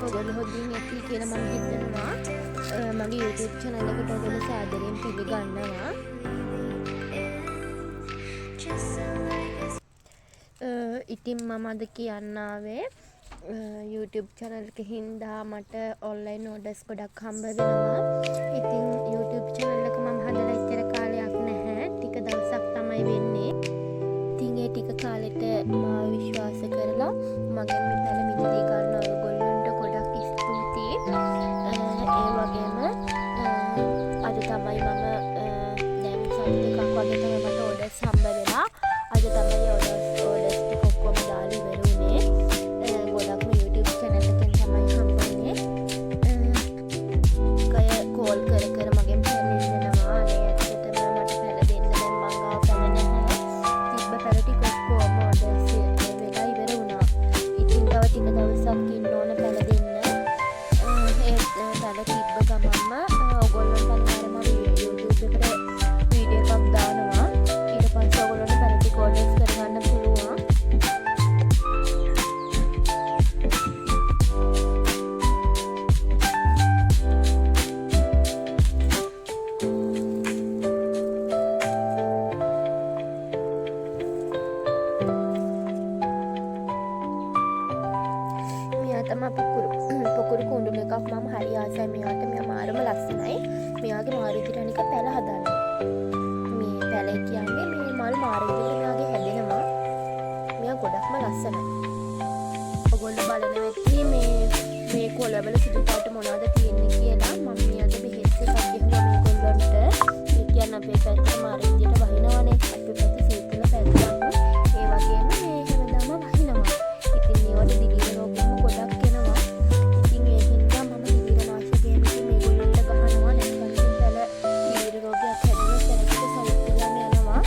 ඔයගොල්ලෝ හොඳින් ඇති කියලා මම හිතනවා. මගේ YouTube channel එකට ඔයගොල්ලෝ සාදරයෙන් පිළිගන්නවා. ඉතින් මම අද කියන්න ආවේ YouTube channel එක හින්දා මට online orders ගොඩක් හම්බ වෙනවා. ඉතින් YouTube channel එක මම හදලා ඉච්චර කාලයක් නැහැ. ටික දවසක් තමයි වෙන්නේ. ඉතින් ඒ ටික කාලෙට මාව විශ්වාස කරලා මගෙන් මේ පැල මිදදී ගන්න ඔයගොල්ලන්ට ගොඩක් ස්තුතියි. ඒ වගේම අද තමයි මම දැන් සති දෙකක් වගේ තමයි මට orders හම්බ වෙලා. අද තමයි orders ටික ඔක්කොම දාලා ඉවර වුණේ. ගොඩක්ම YouTube channel එකෙන් තමයි හම්බුනේ. කය කෝල් කර කර මගෙන් පැල ඉන්නවා. අනේ ඇත්තටම මට පැල දෙන්න දැන් මං ආව පැල නැහැ. තිබ්බ පැල ටික ඔක්කොම orders වෙලා ඉවර වුණා. ඉතින් තව ටික දවසක් ඉන්න ඕන පැල දෙන්න. ඒ පැල තිබ්බ ගමන්ම ඔයගොල්ලන්ට අනිවාර්යයෙන්ම YouTube එකට වීඩියෝ එකක් දානවා. ඊට පස්සේ ඔයගොල්ලන්ට පැල ටික orders කරගන්න පුළුවන්. පොකුරු කුණ්ඩුල එකක් මම හරි ආසයි. මෙයාට මෙයා මාරම ලස්සනයි. මෙයාගේ මාර විදිහට අනික පැල හදන්නේ. මේ පැල කියන්නේ මේ මල් මාර විදිහට මෙයාගේ හැදෙනවා. මෙයා ගොඩක්ම ලස්සනයි. ඔයගොල්ලෝ බලන වෙද්දී මේ කොළවල සුදු පාට මොනවද තියෙන්නේ කියලා මම මෙයාට බෙහෙත් එකක් ගෙහුවා මේගොල්ලන්ට. ඒ කියන්නේ අපේ පැත්තට මාර විදිහට වහිනවනේ. අපේ පැත්තේ සීතල පැත්තක්. ඒ වගේම මේ හැමදාම වහිනවා. ඉතින් මේවට දිගින රෝගෙම ගොඩක් එනවා. ඉතින් ඒකින්දා මම දිගින නාශකයෙන් මේගොල්ලන්ට ගහනවා. නැත්නම් ඉතින් පැල දිගින රෝගයක් හැදෙන තැනකට සවුත් වෙලාම යනවා.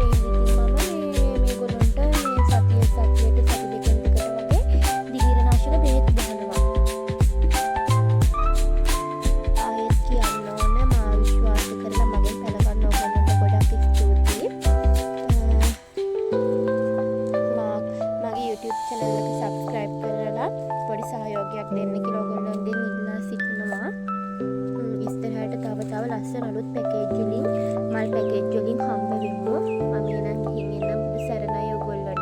ඒ ඉතින් මම මේගොල්ලන්ට මේ සතියට සති දෙකෙන් දෙකට වගේ දිගින නාශක බෙහෙත් ගහනවා. ආයෙත් කියන්න ඕන මා විශ්වාස කරලා මගෙන් පැල ගන්න ඕගොල්ලන්ට ගොඩක් ස්තුතියි. මගේ YouTube channel එක subscribe කරලා පොඩි සහයෝගයක් දෙන්න කියලා ඔයගොල්ලන්ගෙන් ඉල්ලා සිටිනවා. ඉස්සරහට තව ලස්සන අලුත් පැකේජ් වලින් මල් පැකේජ් වලින් හම්බ වෙමු. මම එනම් ගිහින් එනම් සරණයි ඔයගොල්ලන්ට.